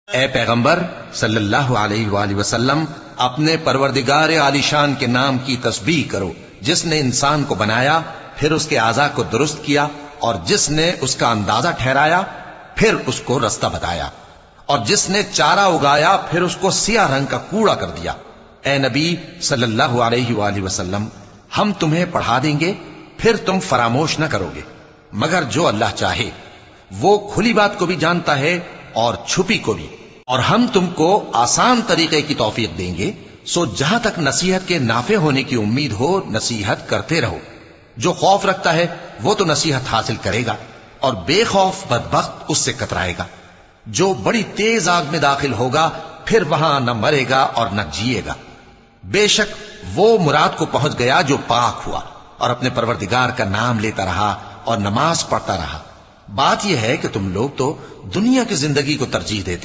اے پیغمبر صلی اللہ علیہ وآلہ وسلم، اپنے پروردگار عالی شان کے نام کی تسبیح کرو، جس نے انسان کو بنایا پھر اس کے اعضاء کو درست کیا، اور جس نے اس کا اندازہ ٹھہرایا پھر اس کو رستہ بتایا، اور جس نے چارہ اگایا پھر اس کو سیاہ رنگ کا کوڑا کر دیا۔ اے نبی صلی اللہ علیہ وآلہ وسلم، ہم تمہیں پڑھا دیں گے پھر تم فراموش نہ کرو گے، مگر جو اللہ چاہے۔ وہ کھلی بات کو بھی جانتا ہے اور چھپی کو بھی، اور ہم تم کو آسان طریقے کی توفیق دیں گے، سو جہاں تک نصیحت کے نافع ہونے کی امید ہو نصیحت کرتے رہو۔ جو خوف رکھتا ہے وہ تو نصیحت حاصل کرے گا، اور بے خوف بدبخت اس سے کترائے گا۔ جو بڑی تیز آگ میں داخل ہوگا پھر وہاں نہ مرے گا اور نہ جیے گا۔ بے شک وہ مراد کو پہنچ گیا جو پاک ہوا اور اپنے پروردگار کا نام لیتا رہا اور نماز پڑھتا رہا۔ بات یہ ہے کہ تم لوگ تو دنیا کی زندگی کو ترجیح دیتے